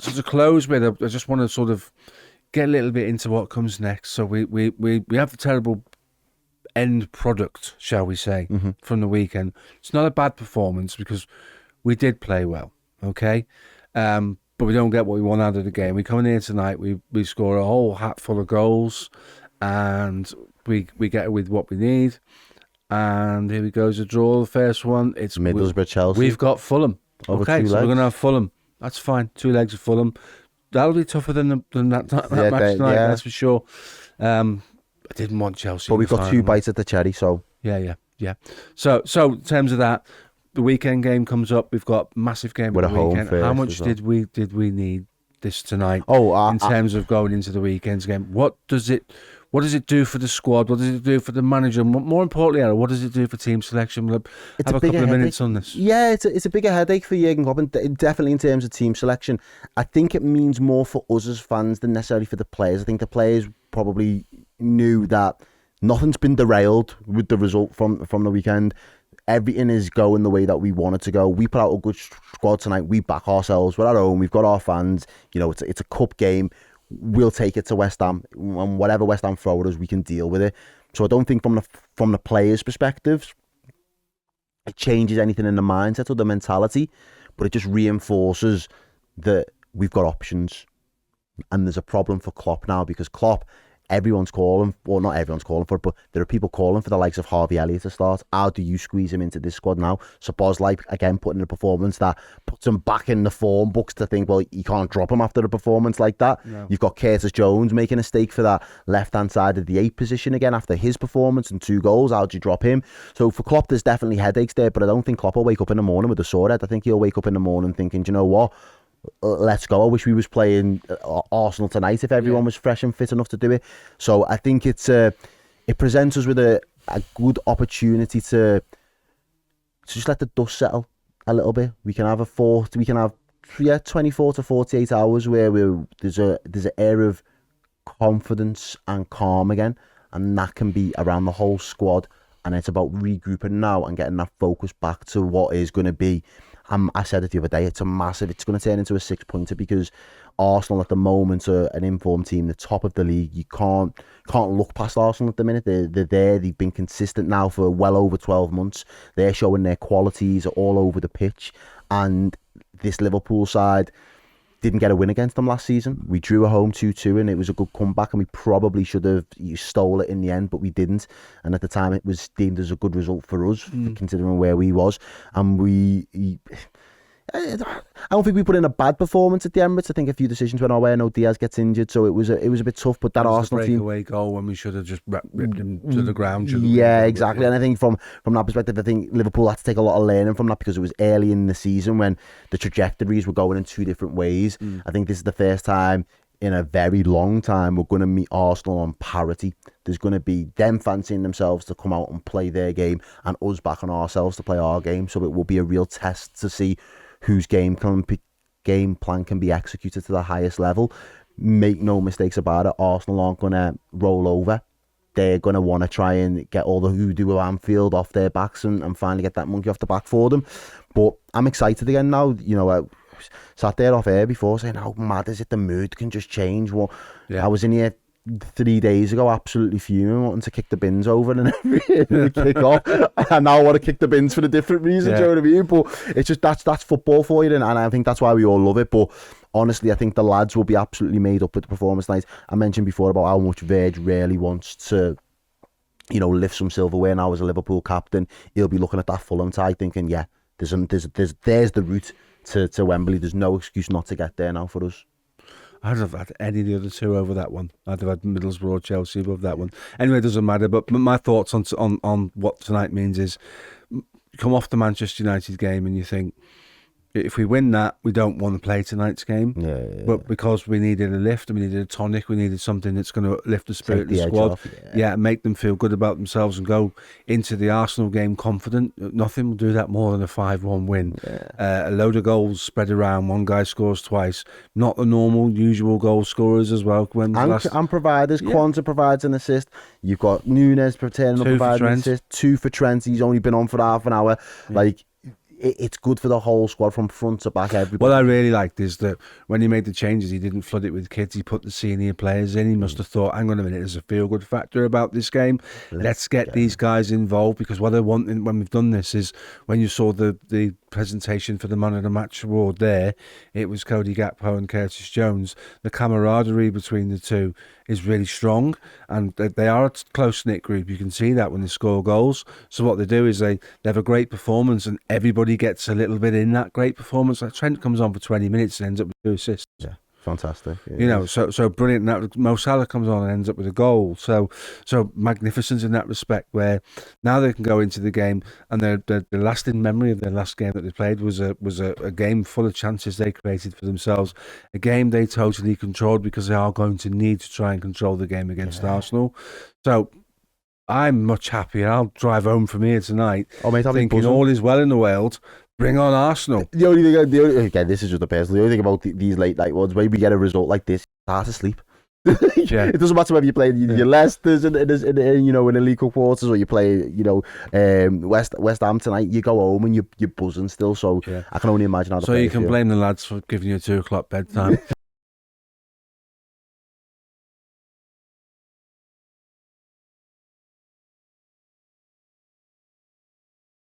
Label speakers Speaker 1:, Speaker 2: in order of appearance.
Speaker 1: So to close with, I just want to sort of get a little bit into what comes next. So we have the terrible end product, shall we say, from the weekend. It's not a bad performance because we did play well, okay? But we don't get what we want out of the game. We come in here tonight, we score a whole hat full of goals, and we get it with what we need. And here we goes, a draw, the first one. It's
Speaker 2: Middlesbrough, Chelsea.
Speaker 1: We've got Fulham. Okay, so we're going to have Fulham. That's fine. 2 legs of Fulham. That'll be tougher than that match tonight, that's for sure. I didn't want Chelsea.
Speaker 2: But we've got 2 bites at the cherry, so...
Speaker 1: Yeah. So in terms of that, the weekend game comes up. We've got massive game
Speaker 2: with
Speaker 1: at the weekend. How much did we need this tonight in terms of going into the weekend's game? What does it do for the squad? What does it do for the manager? More importantly, Errol, what does it do for team selection? We'll have a couple of minutes on this.
Speaker 2: Yeah, it's a bigger headache for Jurgen Klopp, and definitely in terms of team selection. I think it means more for us as fans than necessarily for the players. I think the players probably knew that nothing's been derailed with the result from the weekend. Everything is going the way that we want it to go. We put out a good squad tonight. We back ourselves. We're at home. We've got our fans. It's a cup game. We'll take it to West Ham, and whatever West Ham throw at us, we can deal with it. So I don't think from the players' perspectives, it changes anything in the mindset or the mentality, but it just reinforces that we've got options. And there's a problem for Klopp now, because Klopp, everyone's calling, well, not everyone's calling for it, but there are people calling for the likes of Harvey Elliott to start. How do you squeeze him into this squad now? Szoboszlai, again, putting in a performance that puts him back in the form books to think, well, you can't drop him after a performance like that. No. You've got Curtis Jones making a stake for that left-hand side of the 8 position again after his performance and 2 goals. How do you drop him? So for Klopp, there's definitely headaches there, but I don't think Klopp will wake up in the morning with a sore head. I think he'll wake up in the morning thinking, do you know what? Let's go. I wish we was playing Arsenal tonight if everyone was fresh and fit enough to do it. So I think it presents us with a good opportunity to just let the dust settle a little bit. We can have 24 to 48 hours where there's an air of confidence and calm again, and that can be around the whole squad. And it's about regrouping now and getting that focus back to what is going to be. I said it the other day, it's going to turn into a 6-pointer, because Arsenal at the moment are an informed team, the top of the league. You can't look past Arsenal at the minute. They're there. They've been consistent now for well over 12 months. They're showing their qualities all over the pitch. And this Liverpool side didn't get a win against them last season. We drew a home 2-2, and it was a good comeback, and we probably should have stole it in the end, but we didn't. And at the time, it was deemed as a good result for us, considering where we was. And I don't think we put in a bad performance at the Emirates. I think a few decisions went our way. I know Diaz gets injured, so it was a bit tough. But that Arsenal team,
Speaker 1: breakaway goal when we should have just ripped him to the ground.
Speaker 2: Yeah, exactly. And I think from that perspective, I think Liverpool had to take a lot of learning from that, because it was early in the season when the trajectories were going in 2 different ways. I think this is the first time in a very long time we're going to meet Arsenal on parity. There's going to be them fancying themselves to come out and play their game, and us back on ourselves to play our game. So it will be a real test to see whose game plan can be executed to the highest level. Make no mistakes about it, Arsenal aren't going to roll over. They're going to want to try and get all the hoodoo of Anfield off their backs and finally get that monkey off the back for them. But I'm excited again now. I sat there off air before saying, how mad is it? The mood can just change. I was in here 3 days ago absolutely fuming, wanting to kick the bins over and everything, kick off. I now want to kick the bins for a different reason. Do you know what I mean? But it's just that's football for you, and I think that's why we all love it. But honestly, I think the lads will be absolutely made up with the performance tonight. I mentioned before about how much Verge really wants to lift some silverware now as a Liverpool captain. He'll be looking at that Fulham tie thinking, yeah, there's the route to Wembley. There's no excuse not to get there now for us.
Speaker 1: I'd have had any of the other 2 over that one. I'd have had Middlesbrough or Chelsea above that one. Anyway, it doesn't matter. But my thoughts on what tonight means is, you come off the Manchester United game and you think, if we win that, we don't want to play tonight's game. Yeah. But because we needed a lift, and we needed a tonic, we needed something that's going to lift the spirit of the squad. Make them feel good about themselves and go into the Arsenal game confident. Nothing will do that more than a 5-1 win. Yeah. A load of goals spread around. One guy scores twice. Not the normal, usual goal scorers as well.
Speaker 2: And providers. Yeah. Kwanzaa provides an assist. You've got Nunes providing an assist. 2 for Trent. He's only been on for half an hour. Yeah. it's good for the whole squad from front to back. Everybody.
Speaker 1: What I really liked is that when he made the changes, he didn't flood it with kids. He put the senior players in. He must have thought, hang on a minute, there's a feel-good factor about this game. Let's get these guys involved, because what I want when we've done this is, when you saw the presentation for the Man of the Match award there, it was Cody Gakpo and Curtis Jones. The camaraderie between the two is really strong, and they are a close-knit group. You can see that when they score goals. So what they do is they have a great performance, and everybody gets a little bit in that great performance. Like Trent comes on for 20 minutes and ends up with 2 assists.
Speaker 2: Yeah, fantastic.
Speaker 1: You know, so brilliant. That Mo Salah comes on and ends up with a goal. So magnificent in that respect, where now they can go into the game, and the lasting memory of their last game that they played was a game full of chances they created for themselves, a game they totally controlled, because they are going to need to try and control the game against Arsenal. So I'm much happier. I'll drive home from here tonight thinking all is well in the world. Bring on Arsenal.
Speaker 2: The only thing, again, this is just a personal. The only thing about these late night ones, when we get a result like this, start to sleep. It doesn't matter whether you play your Leicesters in the League Cup quarters, or you play West Ham tonight. You go home and you're buzzing still. So I can only imagine how.
Speaker 1: So you can blame the lads for giving you a 2 o'clock bedtime.